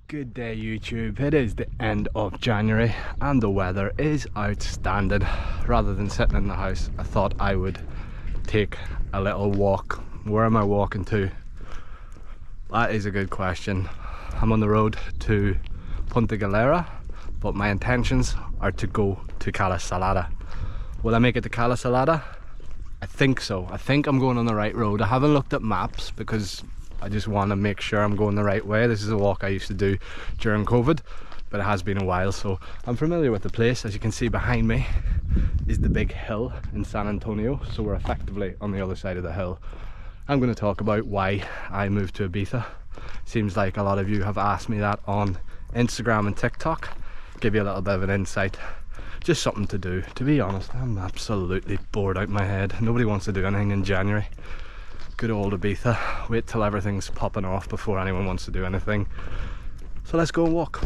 Good day YouTube, it is the end of January and the weather is outstanding. Rather than sitting in the house, I thought I would take a little walk. Where am I walking to? That is a good question. I'm on the road to Punta Galera, but my intentions are to go to Cala Salada. Will I make it to Cala Salada? I think so. I think I'm going on the right road. I haven't looked at maps because I just want to make sure I'm going the right way. This is a walk I used to do during COVID, but it has been a while, so I'm familiar with the place. As you can see behind me is the big hill in San Antonio, so we're effectively on the other side of the hill. I'm going to talk about why I moved to Ibiza. Seems like a lot of you have asked me that on Instagram and TikTok. Give you a little bit of an insight. Just something to do. To be honest, I'm absolutely bored out my head. Nobody wants to do anything in January. Good old Ibiza. Wait till everything's popping off before anyone wants to do anything. So let's go and walk.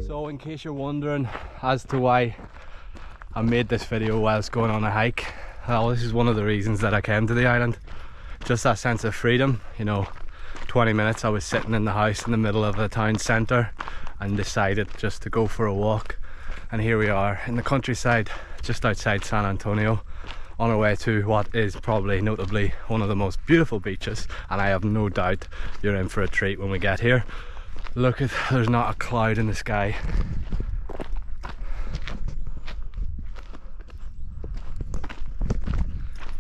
So in case you're wondering as to why I made this video whilst going on a hike, well, this is one of the reasons that I came to the island. Just that sense of freedom, you know. 20 minutes I was sitting in the house in the middle of the town centre and decided just to go for a walk, and here we are in the countryside just outside San Antonio on our way to what is probably notably one of the most beautiful beaches, and I have no doubt you're in for a treat when we get here. Look, there's not a cloud in the sky.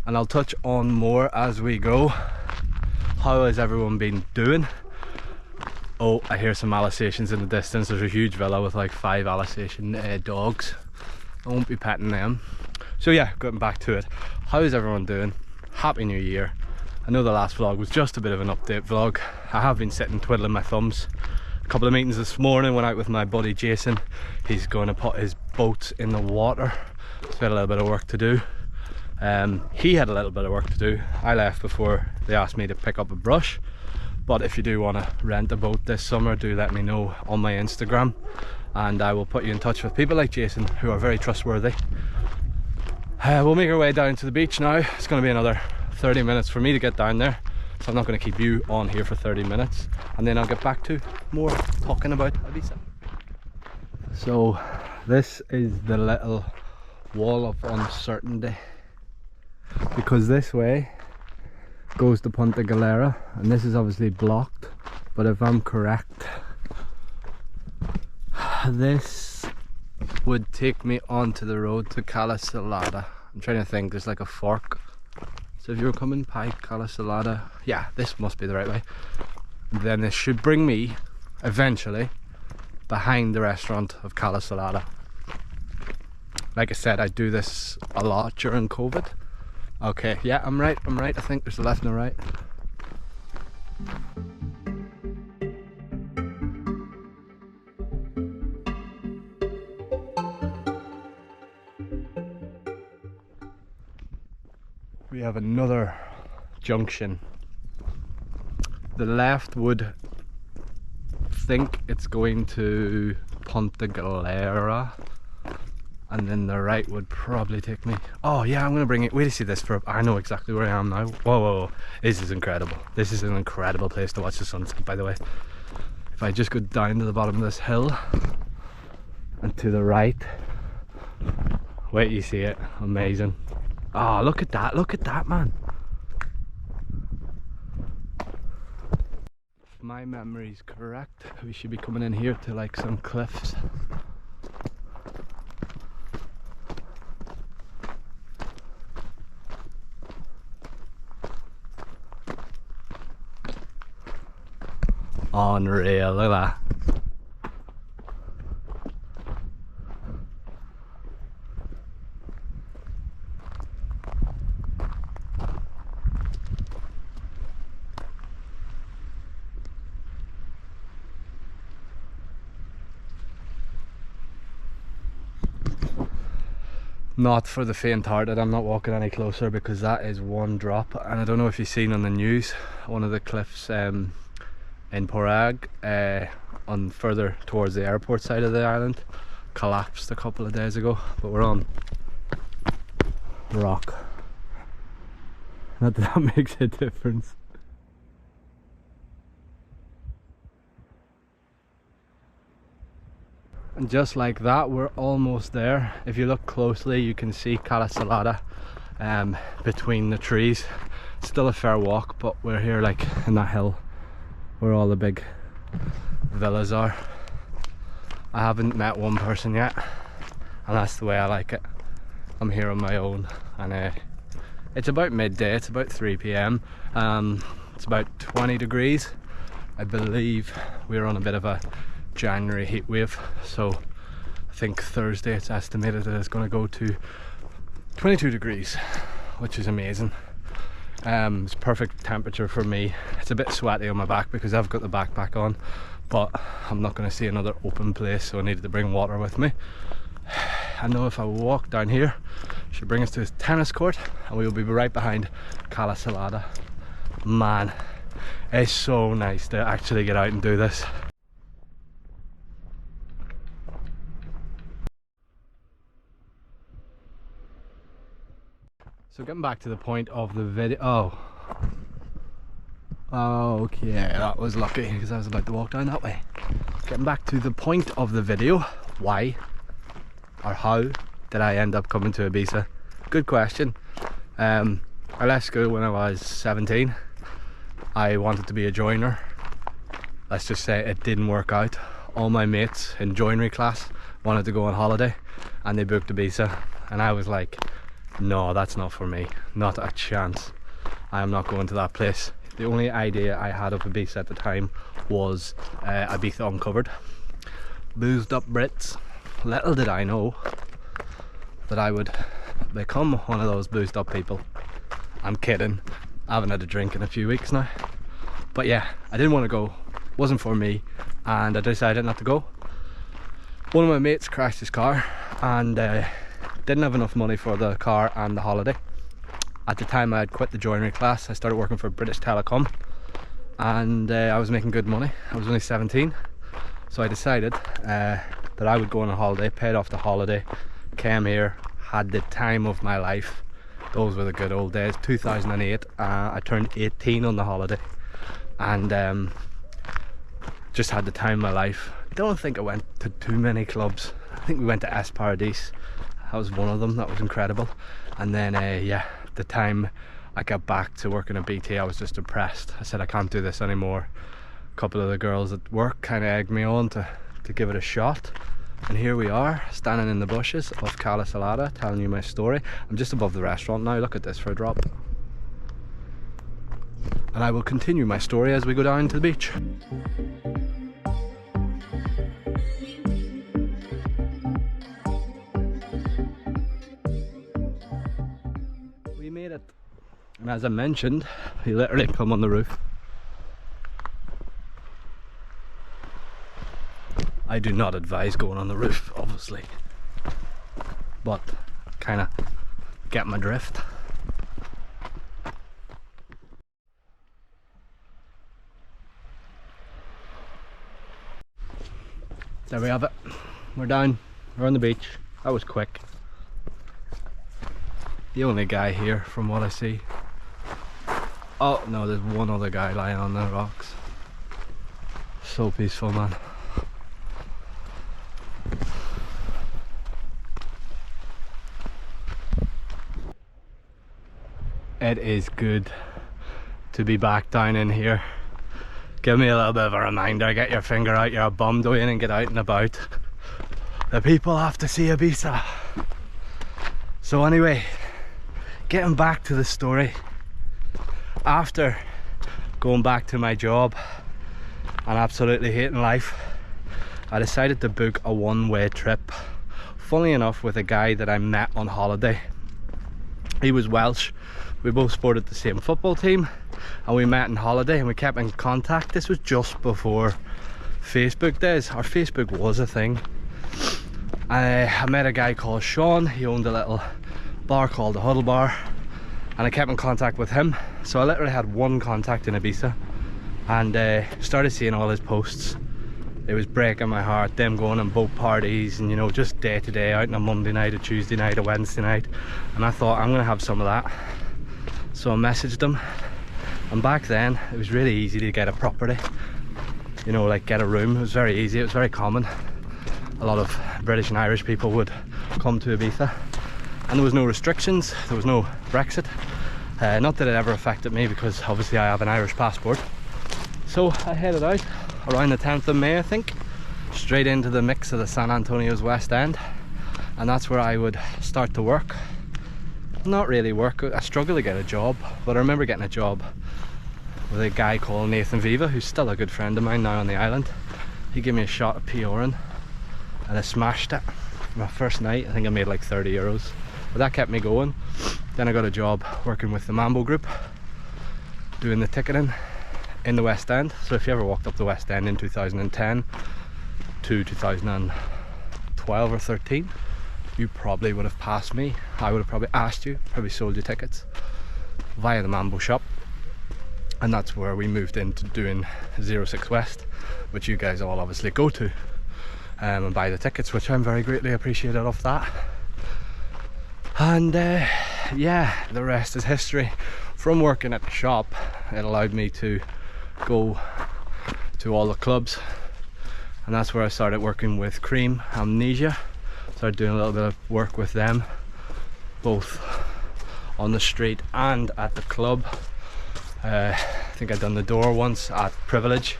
And I'll touch on more as we go. How has everyone been doing? Oh, I hear some Alsatians in the distance. There's a huge villa with like 5 Alsatian dogs. I won't be petting them. So yeah, getting back to it. How is everyone doing? Happy New Year. I know the last vlog was just a bit of an update vlog. I have been sitting twiddling my thumbs. A couple of meetings this morning, went out with my buddy Jason. He's going to put his boats in the water. So we had a little bit of work to do. He had a little bit of work to do. I left before they asked me to pick up a brush. But if you do want to rent a boat this summer, do let me know on my Instagram and I will put you in touch with people like Jason who are very trustworthy. We'll make our way down to the beach now. It's going to be another 30 minutes for me to get down there, so I'm not going to keep you on here for 30 minutes, and then I'll get back to more talking about Ibiza. So this is the little wall of uncertainty, because this way goes to Punta Galera and this is obviously blocked, but if I'm correct, this would take me onto the road to Cala Salada. I'm trying to think, there's like a fork, so if you're coming by Cala Salada, yeah, this must be the right way, then this should bring me eventually behind the restaurant of Cala Salada. Like I said, I do this a lot during COVID. Okay, yeah, I'm right. I think there's a left and a right. We have another junction. The left would think it's going to Punta Galera, and then the right would probably take me. Oh yeah, I'm gonna bring it. Wait to see this for. I know exactly where I am now. Whoa, whoa, whoa! This is incredible. This is an incredible place to watch the sunset. By the way, if I just go down to the bottom of this hill and to the right, wait, you see it? Amazing. Oh, look at that! Look at that, man. If my memory's correct, we should be coming in here to like some cliffs. Unreal, look at that. Not for the faint-hearted. I'm not walking any closer because that is one drop, and I don't know if you've seen on the news, one of the cliffs in Porag, on further towards the airport side of the island, collapsed a couple of days ago, but we're on rock. Not that that makes a difference. And just like that, we're almost there. If you look closely, you can see Cala Salada between the trees. Still a fair walk, but we're here like in that hill where all the big villas are. I haven't met one person yet, and that's the way I like it. I'm here on my own, and it's about midday, it's about 3 p.m. It's about 20 degrees. I believe we're on a bit of a January heat wave, so I think Thursday it's estimated that it's going to go to 22 degrees, which is amazing. It's perfect temperature for me. It's a bit sweaty on my back because I've got the backpack on, but I'm not going to see another open place, so I needed to bring water with me. I know if I walk down here, it should bring us to this tennis court, and we will be right behind Cala Salada. Man, it's so nice to actually get out and do this. So getting back to the point of the video, okay, that was lucky because I was about to walk down that way. Getting back to the point of the video, why or how did I end up coming to Ibiza? Good question. I left school when I was 17. I wanted to be a joiner. Let's just say it didn't work out. All my mates in joinery class wanted to go on holiday and they booked Ibiza, and I was like, no, that's not for me, not a chance. I am not going to that place. The only idea I had of Ibiza at the time was Ibiza Uncovered. Boozed up Brits. Little did I know that I would become one of those boozed up people. I'm kidding, I haven't had a drink in a few weeks now. But yeah, I didn't want to go, wasn't for me, and I decided not to go. One of my mates crashed his car and didn't have enough money for the car and the holiday. At the time I had quit the joinery class. I started working for British Telecom, and I was making good money. I was only 17, so I decided that I would go on a holiday, paid off the holiday, came here, had the time of my life. Those were the good old days. 2008, I turned 18 on the holiday, and just had the time of my life. Don't think I went to too many clubs. I think we went to Es Paradis. That was one of them. That was incredible. And then yeah, the time I got back to working at BT, I was just depressed. I said I can't do this anymore. A couple of the girls at work kind of egged me on to give it a shot, and here we are, standing in the bushes of Cala Salada, telling you my story. I'm just above the restaurant now. Look at this for a drop, and I will continue my story as we go down to the beach. We made it, and as I mentioned, we literally come on the roof. I do not advise going on the roof, obviously, but kind of get my drift. There we have it. We're down. We're on the beach. That was quick. The only guy here from what I see. Oh no, there's one other guy lying on the rocks. So peaceful, man. It is good to be back down in here. Give me a little bit of a reminder, get your finger out your bum doing and get out and about. The people have to see Ibiza. So anyway, getting back to the story. After going back to my job and absolutely hating life, I decided to book a one-way trip. Funnily enough, with a guy that I met on holiday. He was Welsh. We both supported the same football team, and we met on holiday and we kept in contact. This was just before Facebook days, or Facebook was a thing. I met a guy called Sean. He owned a little bar called the Huddle Bar, and I kept in contact with him. So I literally had one contact in Ibiza, and started seeing all his posts, it was breaking my heart, them going on boat parties and, you know, just day to day, out on a Monday night, a Tuesday night, a Wednesday night. And I thought, I'm gonna have some of that. So I messaged them, and back then it was really easy to get a property, you know, like get a room. It was very easy, it was very common. A lot of British and Irish people would come to Ibiza, and there was no restrictions, there was no Brexit. Not that it ever affected me, because obviously I have an Irish passport. So I headed out around the 10th of May, I think, straight into the mix of the San Antonio's West End, and that's where I would start to work. Not really work, I struggled to get a job, but I remember getting a job with a guy called Nathan Viva, who's still a good friend of mine now on the island. He gave me a shot at PRing, and I smashed it. My first night, I think I made like 30 euros, but that kept me going. Then I got a job working with the Mambo group, doing the ticketing in the West End. So if you ever walked up the West End in 2010 to 2012 or 13, you probably would have passed me. I would have probably asked you, probably sold you tickets via the Mambo shop. And that's where we moved into doing 06 West, which you guys all obviously go to and buy the tickets, which I'm very greatly appreciative of that. And yeah, the rest is history. From working at the shop, it allowed me to go to all the clubs, and that's where I started working with Cream, Amnesia. Started doing a little bit of work with them, both on the street and at the club. I think I'd done the door once at Privilege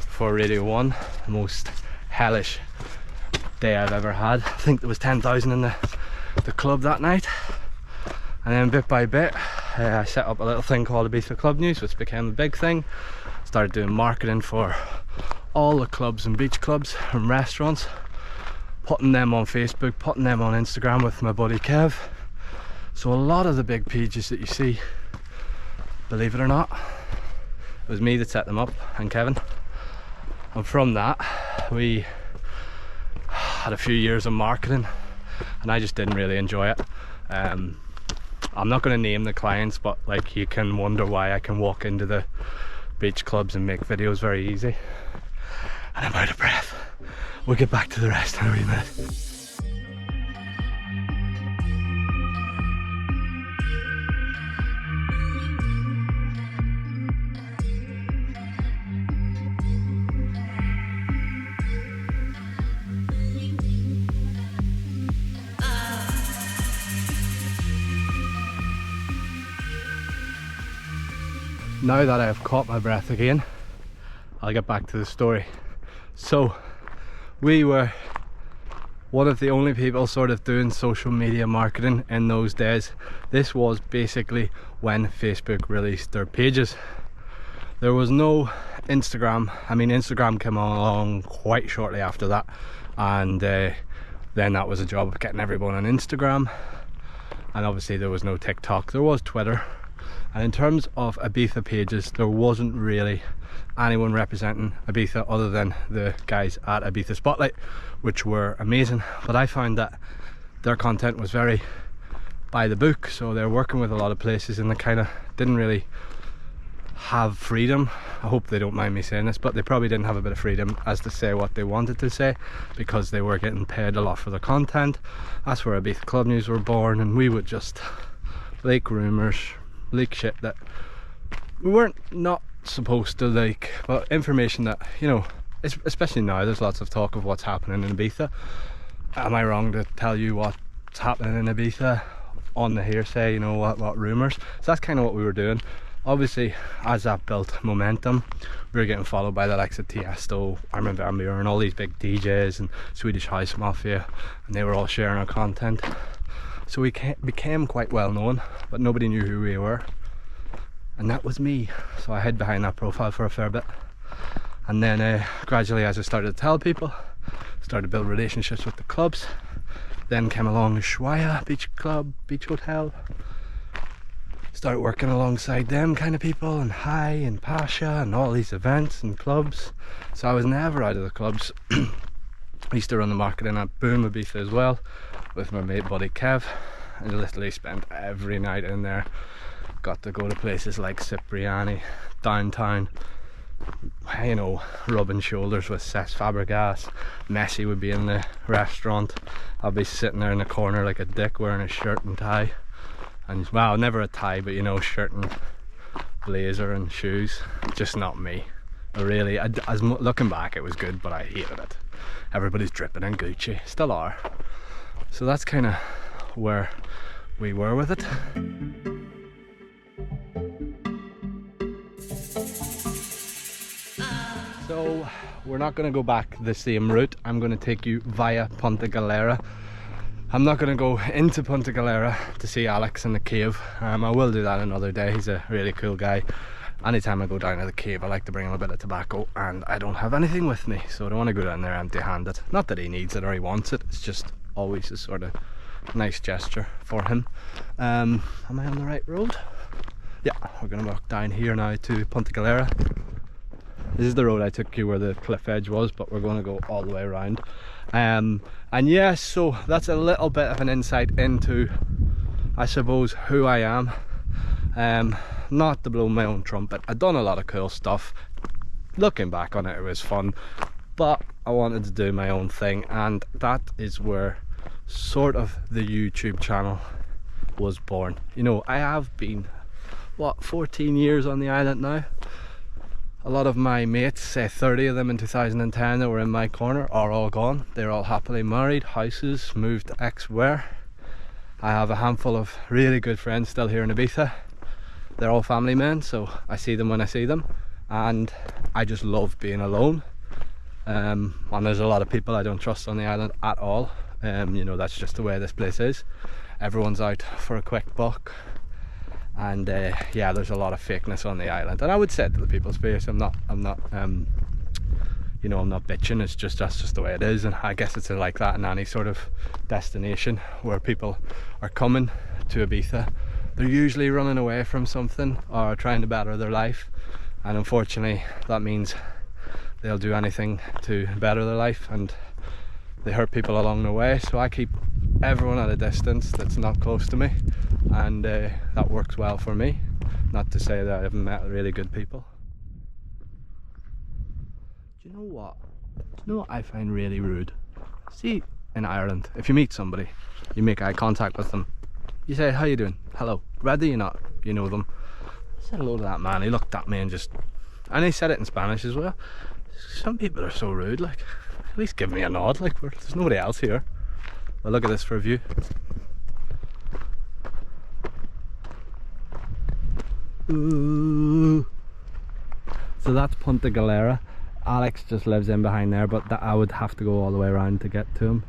for Radio 1, the most hellish day I've ever had. I think there was 10,000 in the club that night. And then bit by bit, I set up a little thing called Ibiza Club News, which became a big thing. Started doing marketing for all the clubs and beach clubs and restaurants, putting them on Facebook, putting them on Instagram with my buddy Kev. So a lot of the big pages that you see, believe it or not, it was me that set them up, and Kevin. And from that, we had a few years of marketing, and I just didn't really enjoy it. I'm not going to name the clients, but like, you can wonder why I can walk into the beach clubs and make videos very easy. And I'm out of breath. We'll get back to the rest in a wee minute. Now that I have caught my breath again, I'll get back to the story. So we were one of the only people sort of doing social media marketing in those days. This was basically when Facebook released their pages. There was no Instagram. I mean, Instagram came along quite shortly after that, and then that was a job of getting everyone on Instagram. And obviously there was no TikTok. There was Twitter. And in terms of Ibiza pages, there wasn't really anyone representing Ibiza other than the guys at Ibiza Spotlight, which were amazing. But I found that their content was very by the book, so they're working with a lot of places, and they kind of didn't really have freedom. I hope they don't mind me saying this, but they probably didn't have a bit of freedom as to say what they wanted to say, because they were getting paid a lot for their content. That's where Ibiza Club News were born, and we would just leak rumours, leak shit that we weren't not supposed to leak, but information that, you know, especially now there's lots of talk of what's happening in Ibiza. Am I wrong to tell you what's happening in Ibiza on the hearsay, you know, what rumours? So that's kind of what we were doing. Obviously, as that built momentum, we were getting followed by the likes of Tiesto, Armin van Buuren, and all these big DJs and Swedish House Mafia, and they were all sharing our content. So we became quite well known, but nobody knew who we were, and that was me. So I hid behind that profile for a fair bit, and then gradually, as I started to tell people, started to build relationships with the clubs. Then came along Ushuaia Beach Club, Beach Hotel. Started working alongside them kind of people, and High and Pasha and all these events and clubs. So I was never out of the clubs. I used to run the marketing at Boom Ibiza as well, with my mate buddy Kev, and literally spent every night in there. Got to go to places like Cipriani, downtown, you know, rubbing shoulders with Cesc Fabregas. Messi would be in the restaurant. I'll be sitting there in the corner like a dick wearing a shirt and tie. And, well, never a tie, but you know, shirt and blazer and shoes. Just not me. Really, looking back, it was good, but I hated it. Everybody's dripping in Gucci, still are. So that's kind of where we were with it. So we're not going to go back the same route. I'm going to take you via Punta Galera. I'm not going to go into Punta Galera to see Alex in the cave. I will do that another day. He's a really cool guy. Anytime I go down to the cave, I like to bring him a bit of tobacco, and I don't have anything with me, so I don't want to go down there empty-handed. Not that he needs it or he wants it, it's just always a sort of nice gesture for him. Am I on the right road? Yeah, we're going to walk down here now to Punta Galera. This is the road I took you where the cliff edge was, but we're going to go all the way around. And yeah, so that's a little bit of an insight into, I suppose, who I am. Not to blow my own trumpet, I've done a lot of cool stuff. Looking back on it, it was fun, but I wanted to do my own thing, and that is where sort of the YouTube channel was born. You know, I have been, what, 14 years on the island now. A lot of my mates, say 30 of them in 2010 that were in my corner, are all gone. They're all happily married, houses, moved X where. I have a handful of really good friends still here in Ibiza. They're all family men, so I see them when I see them, and I just love being alone. And there's a lot of people I don't trust on the island at all. You know, that's just the way this place is. Everyone's out for a quick buck, and yeah, there's a lot of fakeness on the island. And I would say to the people's face, I'm not you know, I'm not bitching. It's just, that's just the way it is, and I guess it's like that in any sort of destination where people are coming to Ibiza. They're usually running away from something or trying to better their life, and unfortunately that means they'll do anything to better their life, and they hurt people along the way. So I keep everyone at a distance that's not close to me, and that works well for me. Not to say that I haven't met really good people. Do you know what? Do you know what I find really rude? See, in Ireland, if you meet somebody, you make eye contact with them. You say, how you doing? Hello. Whether you know them. I said hello to that man. He looked at me and he said it in Spanish as well. Some people are so rude, like, at least give me a nod, like, there's nobody else here. Well, look at this for a view. Ooh. So that's Punta Galera. Alex just lives in behind there, but I would have to go all the way around to get to him.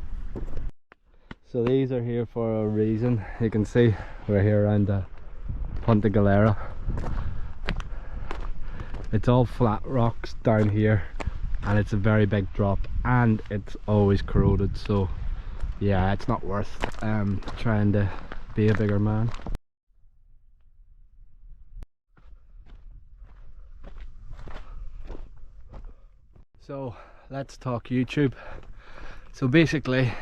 So these are here for a reason. You can see we're here around Punta Galera. It's all flat rocks down here, and it's a very big drop, and it's always corroded, so yeah, it's not worth trying to be a bigger man. So let's talk YouTube. So basically,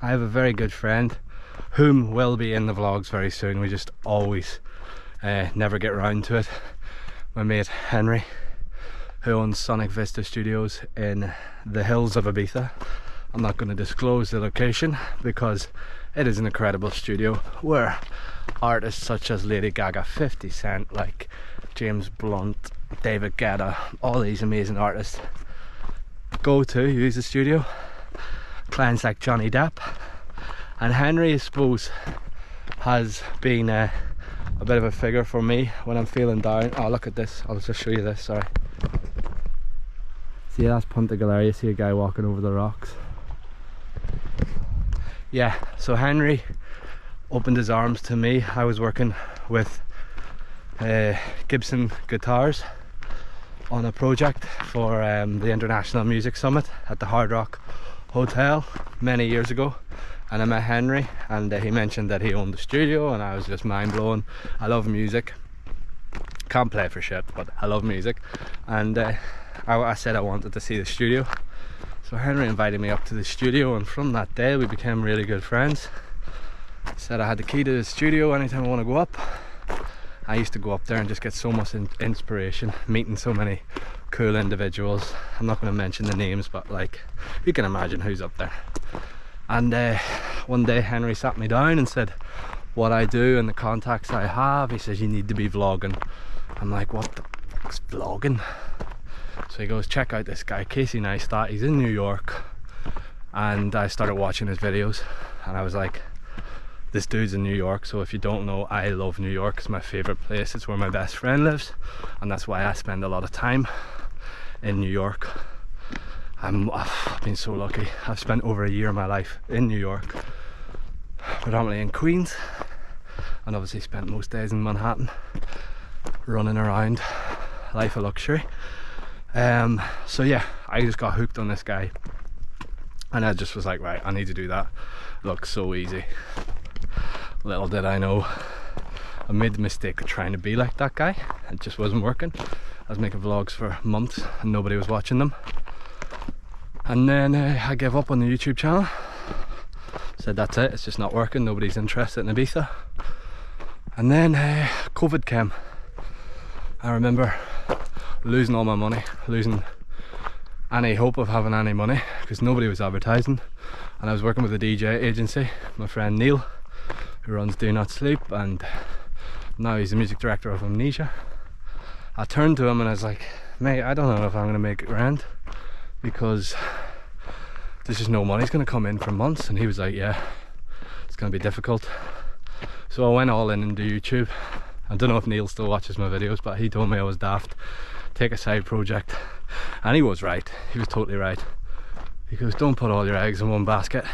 I have a very good friend whom will be in the vlogs very soon. We just always never get round to it. My mate Henry, who owns Sonic Vista Studios in the hills of Ibiza. I'm not going to disclose the location because it is an incredible studio where artists such as Lady Gaga, 50 Cent, like James Blunt, David Guetta, all these amazing artists go to use the studio. Clients like Johnny Depp, and Henry, I suppose, has been a bit of a figure for me when I'm feeling down. Oh, look at this, I'll just show you this, sorry. See, that's Punta Galera. You see a guy walking over the rocks. Yeah, so Henry opened his arms to me. I was working with Gibson guitars on a project for the International Music Summit at the Hard Rock Hotel many years ago, and I met Henry, and he mentioned that he owned the studio, and I was just mind blown. I love music, can't play for shit, but I love music, and I said I wanted to see the studio. So Henry invited me up to the studio, and from that day we became really good friends. Said I had the key to the studio anytime I want to go up, I used to go up there and just get so much inspiration, meeting so many cool individuals. I'm not going to mention the names, but like, you can imagine who's up there. And one day Henry sat me down and said what I do and the contacts I have. He says, you need to be vlogging. I'm like, what the fuck's vlogging? So he goes, check out this guy, Casey Neistat. He's in New York. And I started watching his videos and I was like, this dude's in New York. So if you don't know, I love New York. It's my favorite place. It's where my best friend lives, and that's why I spend a lot of time in New York. I've been so lucky. I've spent over a year of my life in New York, predominantly in Queens, and obviously spent most days in Manhattan running around, life of luxury. So yeah, I just got hooked on this guy and I just was like, right, I need to do that. Looks so easy. Little did I know, I made the mistake of trying to be like that guy. It just wasn't working. I was making vlogs for months and nobody was watching them. And then I gave up on the YouTube channel. Said that's it, it's just not working, nobody's interested in Ibiza. And then COVID came. I remember losing all my money, losing any hope of having any money because nobody was advertising. And I was working with a DJ agency, my friend Neil, who runs Do Not Sleep, and now he's the music director of Amnesia. I turned to him and I was like, mate, I don't know if I'm going to make it round because there's just no money's going to come in for months. And he was like, yeah, it's going to be difficult. So I went all in into YouTube. I don't know if Neil still watches my videos, but he told me I was daft, take a side project. And he was right, he was totally right. He goes, don't put all your eggs in one basket.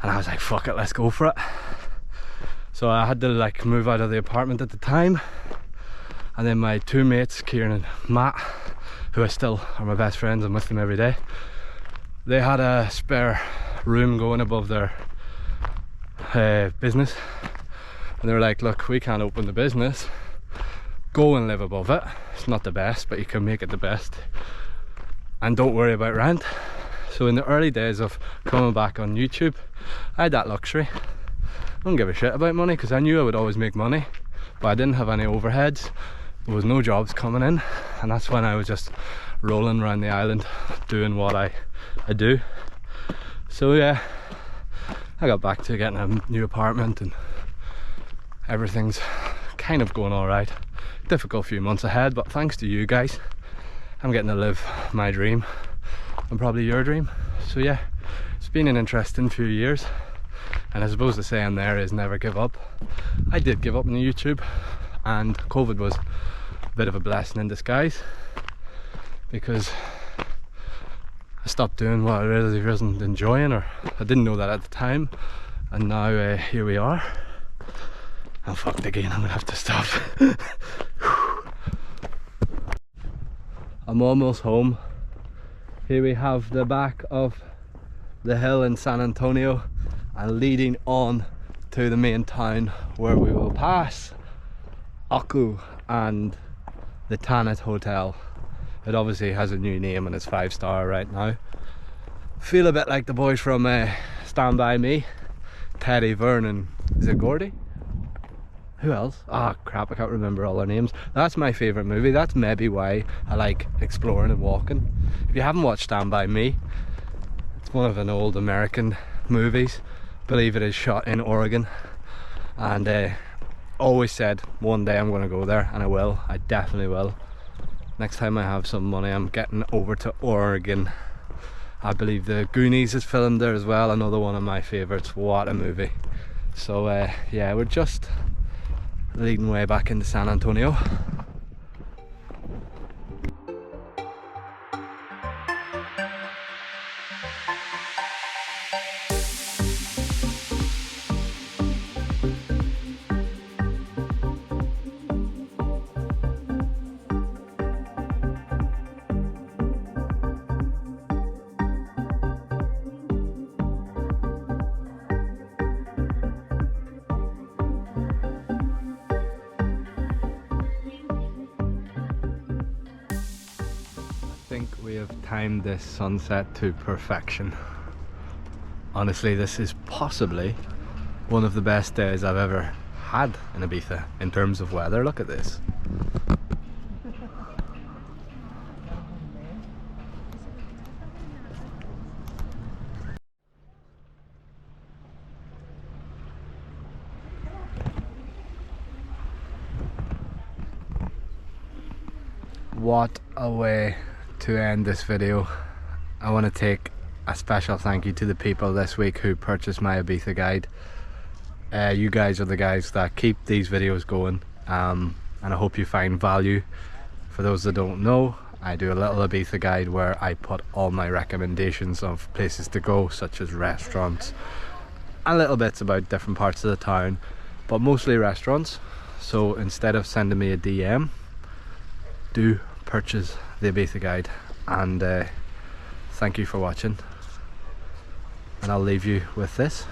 And I was like, fuck it, let's go for it. So I had to like move out of the apartment at the time. And then my two mates, Kieran and Matt, who I still are my best friends, I'm with them every day. They had a spare room going above their business. And they were like, look, we can't open the business. Go and live above it. It's not the best, but you can make it the best. And don't worry about rent. So in the early days of coming back on YouTube, I had that luxury. I don't give a shit about money because I knew I would always make money, but I didn't have any overheads. There was no jobs coming in, and that's when I was just rolling around the island doing what I do. So yeah, I got back to getting a new apartment and everything's kind of going alright. Difficult few months ahead, but thanks to you guys, I'm getting to live my dream and probably your dream. So yeah, it's been an interesting few years, and I suppose the saying there is never give up. I did give up on YouTube, and COVID was a bit of a blessing in disguise because I stopped doing what I really wasn't enjoying, or I didn't know that at the time, and now here we are. I'm fucked again, I'm gonna have to stop. I'm almost home. Here we have the back of the hill in San Antonio and leading on to the main town where we will pass Aku and the Tanit Hotel. It obviously has a new name and it's 5-star right now. Feel a bit like the boys from Stand By Me, Teddy, Vernon, is it Gordy? Who else? Ah, crap, I can't remember all their names. That's my favourite movie. That's maybe why I like exploring and walking. If you haven't watched Stand By Me, it's one of an old American movies. I believe it is shot in Oregon. And always said one day I'm going to go there, and I will. I definitely will. Next time I have some money, I'm getting over to Oregon. I believe the Goonies is filmed there as well. Another one of my favourites. What a movie. So yeah, we're just leading way back into San Antonio. I think we have timed this sunset to perfection. Honestly, this is possibly one of the best days I've ever had in Ibiza in terms of weather. Look at this. What a way to end this video. I want to take a special thank you to the people this week who purchased my Ibiza guide. You guys are the guys that keep these videos going, and I hope you find value. For those that don't know, I do a little Ibiza guide where I put all my recommendations of places to go, such as restaurants and little bits about different parts of the town, but mostly restaurants. So instead of sending me a DM, do purchase the Ibiza guide, and thank you for watching, and I'll leave you with this.